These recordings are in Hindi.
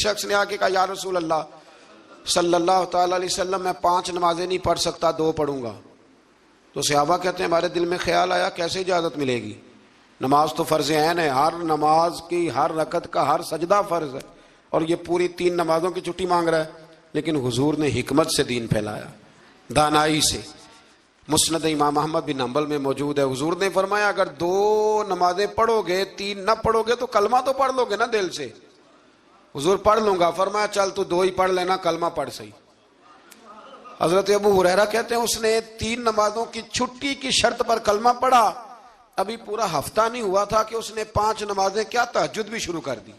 शख्स ने आके कहा, या रसूल अल्लाह सल्लल्लाहु तआला अलैहि वसल्लम, मैं 5 नमाजें नहीं पढ़ सकता, 2 पढ़ूंगा। तो सहाबा कहते हैं हमारे दिल में ख्याल आया कैसे इजाज़त मिलेगी, नमाज तो फ़र्ज़ ऐन है, हर नमाज की हर रकत का हर सजदा फ़र्ज़ है, और ये पूरी 3 नमाजों की छुट्टी मांग रहा है। लेकिन हुजूर ने हिकमत से दीन फैलाया, दानाई से। मुस्नद इमाम अहमद बिन हंबल में मौजूद है, हुजूर ने फरमाया अगर 2 नमाजें पढ़ोगे, 3 न पढ़ोगे तो कलमा तो पढ़ लोगे ना दिल से। हुजूर पढ़ लूंगा, फरमाया चल तू 2 ही पढ़ लेना, कलमा पढ़ सही। हजरत अबू हुरैरा कहते हैं उसने 3 नमाजों की छुट्टी की शर्त पर कलमा पढ़ा, अभी पूरा हफ्ता नहीं हुआ था कि उसने 5 नमाजें क्या तहज्जुद भी शुरू कर दी।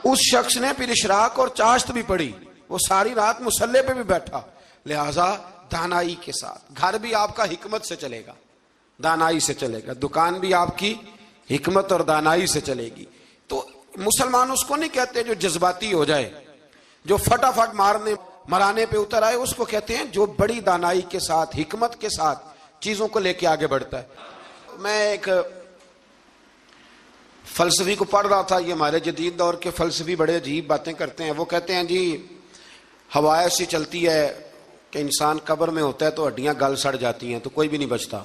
उस शख्स ने फिर इशराक और चाश्त भी पढ़ी, वो सारी रात मुसल्ले पे भी बैठा। लिहाजा दानाई के साथ घर भी आपका हिकमत से चलेगा, दानाई से चलेगा, दुकान भी आपकी हिकमत और दानाई से चलेगी। तो मुसलमान उसको नहीं कहते जो जज्बाती हो जाए, जो फटाफट मराने पे उतर आए, उसको कहते हैं जो बड़ी दानाई के साथ हिकमत के साथ चीजों को लेके आगे बढ़ता है। मैं एक फलसफी को पढ़ रहा था, ये हमारे जदीद दौर के फलसफी बड़े अजीब बातें करते हैं। वो कहते हैं जी हवा ऐसी चलती है कि इंसान कब्र में होता है तो हड्डियां गल सड़ जाती हैं तो कोई भी नहीं बचता।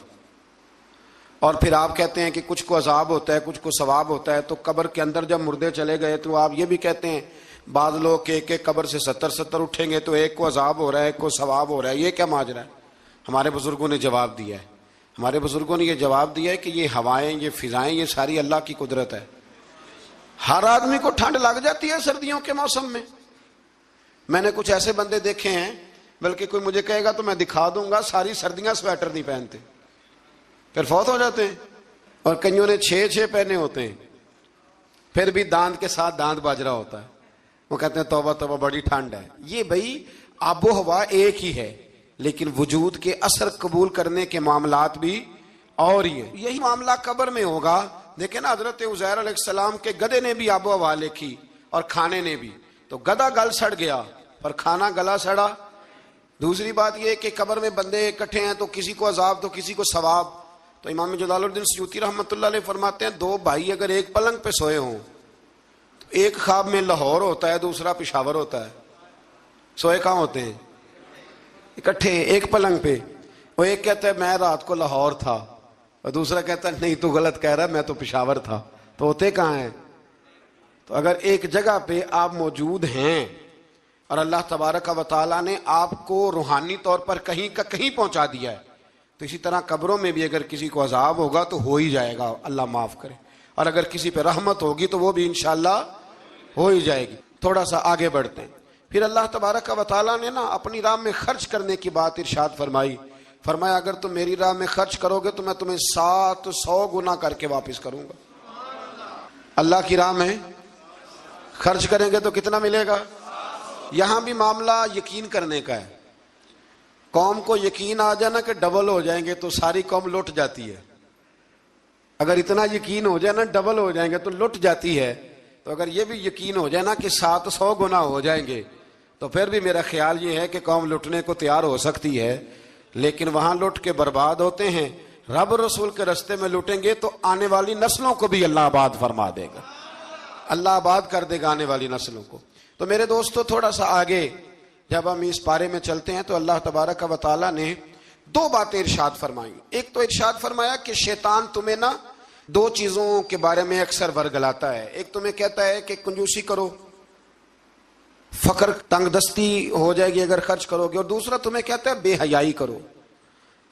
और फिर आप कहते हैं कि कुछ को अजाब होता है, कुछ को सवाब होता है। तो कब्र के अंदर जब मुर्दे चले गए तो आप ये भी कहते हैं बाद लोग एक एक कब्र से 70 उठेंगे तो एक को अजाब हो रहा है, एक को सवाब हो रहा है, ये क्या माजरा है। हमारे बुजुर्गों ने जवाब दिया है, हमारे बुजुर्गों ने ये जवाब दिया है कि ये हवाएं, ये फिजाएं, ये सारी अल्लाह की कुदरत है। हर आदमी को ठंड लग जाती है सर्दियों के मौसम में। मैंने कुछ ऐसे बंदे देखे हैं, बल्कि कोई मुझे कहेगा तो मैं दिखा दूंगा, सारी सर्दियां स्वेटर नहीं पहनते, फिर फौत हो जाते हैं। और कईयों ने 6 पहने होते हैं, फिर भी दांत के साथ दांत बाज रहा होता है। वो कहते हैं तौबा तौबा बड़ी ठंड है। ये भाई आबो हवा एक ही है, लेकिन वजूद के असर कबूल करने के मामलात भी और ही है। यही मामला कब्र में होगा। देखे ना हजरत उज़ैर अलैहिस्सलाम के गधे ने भी आबो हवा लिखी और खाने ने भी, तो गधा गल सड़ गया पर खाना गला सड़ा। दूसरी बात यह कि कब्र में बंदे इकट्ठे हैं तो किसी को अजाब तो किसी को सवाब। तो इमाम जलालुद्दीन सयूती रहमतुल्लाह अलैह फरमाते हैं 2 भाई अगर एक पलंग पे सोए हों तो एक ख्वाब में लाहौर होता है, दूसरा पेशावर होता है। सोए कहाँ होते हैं? इकट्ठे एक पलंग पे। वो एक कहता है मैं रात को लाहौर था, और दूसरा कहता है नहीं तू गलत कह रहा है, मैं तो पेशावर था। तो होते कहाँ हैं? तो अगर एक जगह पे आप मौजूद हैं और अल्लाह तबारक व तआला ने आपको रूहानी तौर पर कहीं का कहीं पहुंचा दिया है, तो इसी तरह कब्रों में भी अगर किसी को अजाब होगा तो हो ही जाएगा, अल्लाह माफ करे। और अगर किसी पे रहमत होगी तो वो भी इंशाअल्लाह हो ही जाएगी। थोड़ा सा आगे बढ़ते हैं। फिर अल्लाह तबारक व तआला ने ना अपनी राह में खर्च करने की बात इरशाद फरमाई। फरमाया अगर तुम मेरी राह में खर्च करोगे तो मैं तुम्हें 700 गुना करके वापस करूंगा। अल्लाह की राह में खर्च करेंगे तो कितना मिलेगा? यहां भी मामला यकीन करने का है। कौम को यकीन आ जाए ना कि डबल हो जाएंगे तो सारी कौम लुट जाती है। अगर इतना यकीन हो जाए ना डबल हो जाएंगे तो लुट जाती है। तो अगर ये भी यकीन हो जाए ना कि 700 गुना हो जाएंगे तो फिर भी मेरा ख्याल ये है कि कौम लुटने को तैयार हो सकती है। लेकिन वहां लुट के बर्बाद होते हैं, रब रसूल के रास्ते में लुटेंगे तो आने वाली नस्लों को भी अल्लाह आबाद फरमा देगा, अल्लाह आबाद कर देगा आने वाली नस्लों को। तो मेरे दोस्तों थोड़ा सा आगे जब हम इस पारे में चलते हैं तो अल्लाह तबारक व तआला ने 2 बातें इरशाद फरमाई। एक तो इरशाद फरमाया कि शैतान तुम्हें ना 2 चीजों के बारे में अक्सर वर्गलाता है। एक तुम्हें कहता है कि कंजूसी करो, फकर तंगदस्ती हो जाएगी अगर खर्च करोगे, और दूसरा तुम्हें कहता है बेहयाई करो।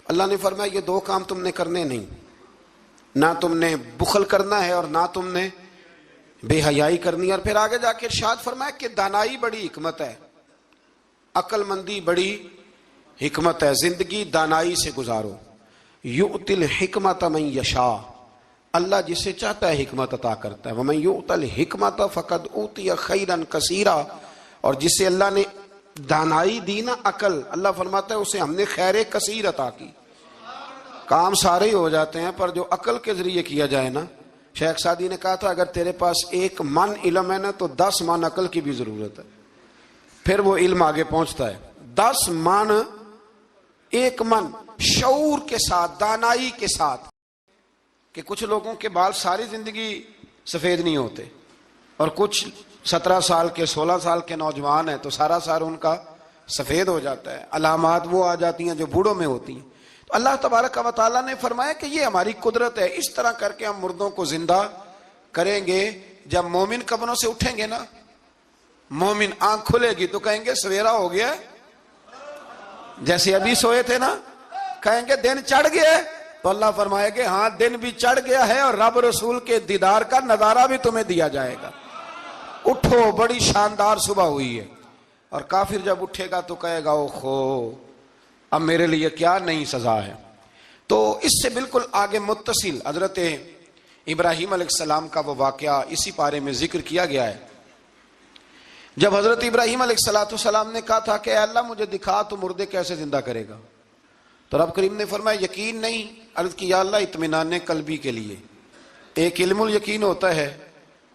अल्लाह ने फरमाया ये 2 काम तुमने करने नहीं, ना तुमने बुखल करना है और ना तुमने बेहयाई करनी। और फिर आगे जाके इरशाद फरमाया कि दानाई बड़ी हिकमत है, अक्लमंदी बड़ी हिकमत है, जिंदगी दानाई से गुजारो। युतिल हिकमत मन यशा, अल्लाह जिसे चाहता है हिकमत अता करता है। वमन युतिल हिकमत फकद ऊतिया खैरन कसीरा, और जिसे अल्लाह ने दानाई दी ना अकल, अल्लाह फरमाता है उसे हमने खैर कसीर अता की। काम सारे ही हो जाते हैं पर जो अकल के जरिए किया जाए ना, शेख सादी ने कहा था अगर तेरे पास 1 मन इल्म है ना तो 10 मन अकल की भी जरूरत है, फिर वो इल्म आगे पहुंचता है। 10 मन, 1 मन शऊर के साथ, दानाई के साथ। कि कुछ लोगों के बाल सारी जिंदगी सफेद नहीं होते और कुछ 17 साल के 16 साल के नौजवान है तो सारा सार उनका सफेद हो जाता है, अलामात वो आ जाती हैं जो बूढ़ों में होती हैं। तो अल्लाह तबारक व तआला ने फरमाया कि ये हमारी कुदरत है, इस तरह करके हम मुर्दों को जिंदा करेंगे। जब मोमिन कब्रों से उठेंगे ना, मोमिन आंख खुलेगी तो कहेंगे सवेरा हो गया, जैसे अभी सोए थे ना, कहेंगे दिन चढ़ गया। तो अल्लाह फरमाएंगे हाँ दिन भी चढ़ गया है और रब रसूल के दीदार का नजारा भी तुम्हें दिया जाएगा, उठो बड़ी शानदार सुबह हुई है। और काफिर जब उठेगा तो कहेगा ओखो अब मेरे लिए क्या नई सजा है। तो इससे बिल्कुल आगे मुत्तसिल हजरत इब्राहिम अलैहिस्सलाम का वो वाकया इसी पारे में जिक्र किया गया है। जब हजरत इब्राहिम अलैहिस्सलाम ने कहा था कि अल्लाह मुझे दिखा तो मुर्दे कैसे जिंदा करेगा, तो रब करीम ने फरमाया यकीन नहीं, अर्ज की या अल्लाह इत्मीनान कल्बी के लिए। एक इल्मुल यकीन होता है,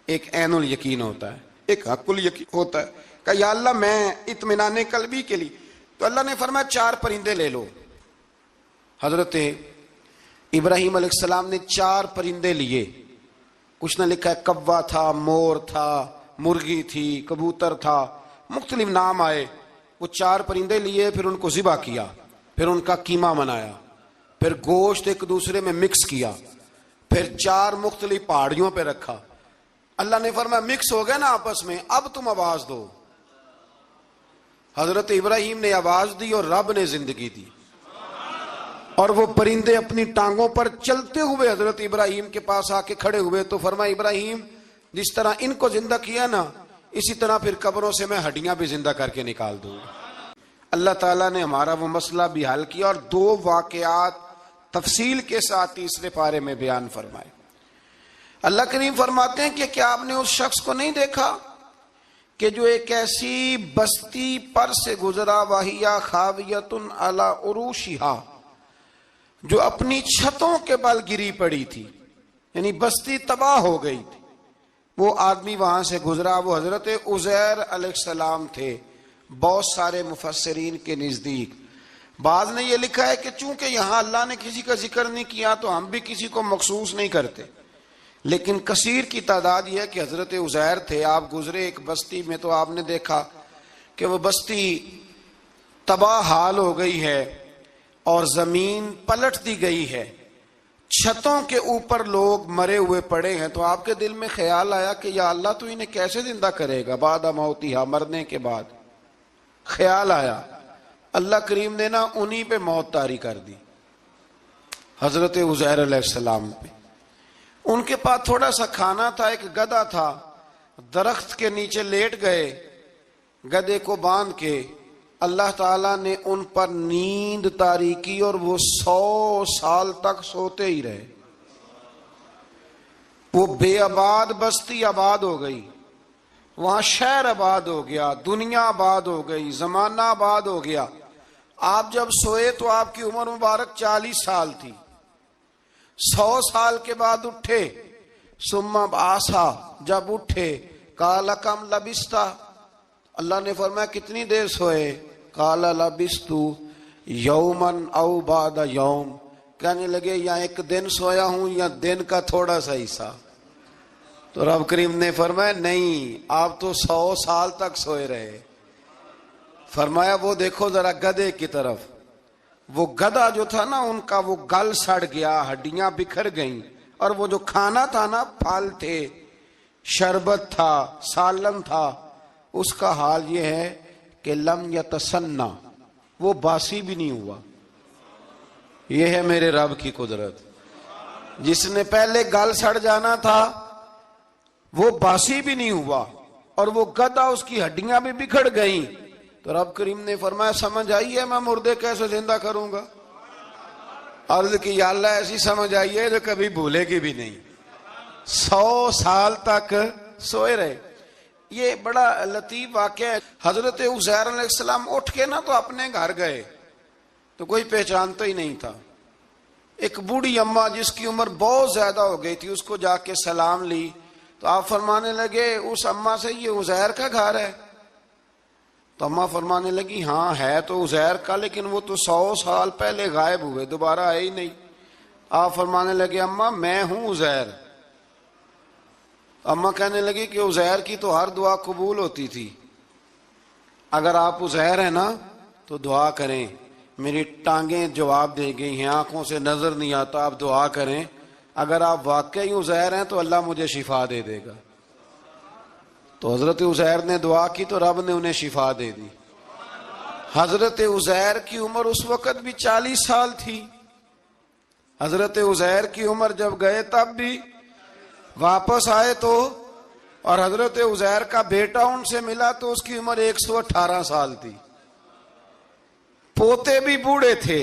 एक ऐनुल यकीन होता है, एक हकुल यकीन होता है। कहा या अल्लाह मैं इत्मीनान कल्बी के लिए। तो अल्लाह ने फरमाया 4 परिंदे ले लो। हजरत इब्राहिम अलैहिस्सलाम ने 4 परिंदे लिए। कुछ ने लिखा है कव्वा था, मोर था, मुर्गी थी, कबूतर था, मुख्तलिफ नाम आए। वो 4 परिंदे लिए, फिर उनको ज़िबा किया, फिर उनका कीमा बनाया, फिर गोश्त एक दूसरे में मिक्स किया, फिर 4 मुख्तलिफ पहाड़ियों पे रखा। अल्लाह ने फरमाया मिक्स हो गया ना आपस में, अब तुम आवाज दो। हजरत इब्राहिम ने आवाज दी और रब ने जिंदगी दी। और वो परिंदे अपनी टांगों पर चलते हुए हजरत इब्राहिम के पास आके खड़े हुए। तो फरमाया इब्राहिम जिस तरह इनको जिंदा किया ना, इसी तरह फिर कब्रों से मैं हड्डियां भी जिंदा करके निकाल दूंगा। अल्लाह ताला ने हमारा वो मसला भी हल किया और 2 वाकयात तफसील के साथ तीसरे पारे में बयान फरमाए। अल्लाह करीम फरमाते हैं कि क्या आपने उस शख्स को नहीं देखा कि जो एक ऐसी बस्ती पर से गुजरा, वाहिया खावियतुन अला उरूशिहा, जो अपनी छतों के बल गिरी पड़ी थी, यानी बस्ती तबाह हो गई थी। वो आदमी वहां से गुजरा, वो हजरत उज़ैर अलैहिस्सलाम थे। बहुत सारे मुफस्सिरीन के नजदीक बाज ने यह लिखा है कि चूंकि यहां अल्लाह ने किसी का जिक्र नहीं किया तो हम भी किसी को मखसूस नहीं करते, लेकिन कसीर की तादाद यह है कि हजरत उज़ैर थे। आप गुजरे एक बस्ती में तो आपने देखा कि वह बस्ती तबाह हाल हो गई है और जमीन पलट दी गई है, छतों के ऊपर लोग मरे हुए पड़े हैं। तो आपके दिल में ख्याल आया कि या अल्लाह तो इन्हें कैसे जिंदा करेगा बाद मौतिहा, मरने के बाद। ख्याल आया, अल्लाह करीम ने ना उन्हीं पे मौत तारी कर दी, हजरत उज़ैर अलैहिस्सलाम पे। उनके पास थोड़ा सा खाना था, एक गधा था, दरख्त के नीचे लेट गए, गधे को बांध के अल्लाह ताला ने उन पर नींद तारी की और वो 100 साल तक सोते ही रहे। वो बेआबाद बस्ती आबाद हो गई, वहां शहर आबाद हो गया, दुनिया आबाद हो गई, जमाना आबाद हो गया। आप जब सोए तो आपकी उम्र मुबारक 40 साल थी। 100 साल के बाद उठे, सुम्मा आसा, जब उठे काला कम लबिस्ता, अल्लाह ने फरमाया कितनी देर सोए, काला लबिस्तु यौमन औ बाद यौम, कहने लगे या एक दिन सोया हूं या दिन का थोड़ा सा हिस्सा। तो रब करीम ने फरमाया नहीं, आप तो 100 साल तक सोए रहे। फरमाया वो देखो जरा गधे की तरफ, वो गधा जो था ना उनका वो गल सड़ गया, हड्डियां बिखर गईं, और वो जो खाना था ना, फल थे, शरबत था, सालन था, उसका हाल ये है कि लम यतसन्ना, वो बासी भी नहीं हुआ। ये है मेरे रब की कुदरत। जिसने पहले गल सड़ जाना था वो बासी भी नहीं हुआ, और वो गधा उसकी हड्डियां भी बिखर गईं। तो रब करीम ने फरमाया समझ आई है मैं मुर्दे कैसे जिंदा करूंगा। अर्ज की या अल्लाह ऐसी समझ आई है जो कभी भूलेगी भी नहीं। 100 साल तक सोए रहे। ये बड़ा लतीफ वाकया है। हजरत उज़ैर अलैहिस्सलाम उठ के ना तो अपने घर गए तो कोई पहचानता ही नहीं था। एक बूढ़ी अम्मा जिसकी उम्र बहुत ज्यादा हो गई थी, उसको जाके सलाम ली तो आप फरमाने लगे उस अम्मा से ये उज़ैर का घर है। तो अम्मा फरमाने लगी हाँ है तो उज़ैर का, लेकिन वो तो 100 साल पहले गायब हुए, दोबारा आए ही नहीं। आप फरमाने लगे अम्मा मैं हूं उज़ैर। अम्मा कहने लगी कि उज़ैर की तो हर दुआ कबूल होती थी, अगर आप उज़ैर हैं ना तो दुआ करें, मेरी टांगें जवाब दे गई हैं, आंखों से नजर नहीं आता, आप दुआ करें, अगर आप वाकई उज़ैर हैं तो अल्लाह मुझे शिफा दे देगा। तो हजरत उज़ैर ने दुआ की तो रब ने उन्हें शिफा दे दी। हजरत उज़ैर की उम्र उस वक्त भी 40 साल थी। हजरत उज़ैर की उम्र जब गए तब भी, वापस आए तो, और हजरत उज़ैर का बेटा उनसे मिला तो उसकी उम्र 118 साल थी। पोते भी बूढ़े थे।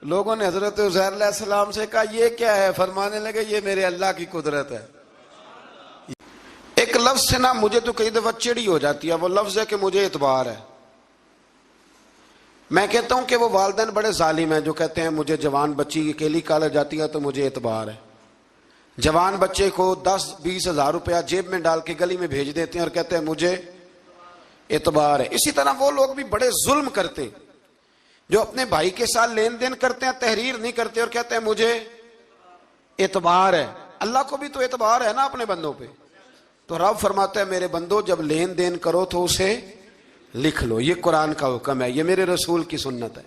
लोगों ने हजरत उज़ैर अलैहिस्सलाम से कहा ये क्या है? फरमाने लगे ये मेरे अल्लाह की कुदरत है। एक लफ्ज से ना मुझे तो कई दफा चिड़ी हो जाती है, वो लफ्ज है कि मुझे एतबार है। मैं कहता हूं कि वो वालिदैन बड़े जालिम हैं जो कहते हैं मुझे जवान बच्ची अकेली कॉलेज जाती है तो मुझे एतबार है। जवान बच्चे को 10-20 हजार रुपया जेब में डाल के गली में भेज देते हैं और कहते हैं मुझे एतबार है। इसी तरह वो लोग भी बड़े जुल्म करते जो अपने भाई के साथ लेन देन करते हैं, तहरीर नहीं करते और कहते हैं मुझे एतबार है। अल्लाह को भी तो एतबार है ना अपने बंदों पे। तो रब फरमाता है मेरे बंदो जब लेन देन करो तो उसे लिख लो, ये कुरान का हुक्म है, ये मेरे रसूल की सुन्नत है।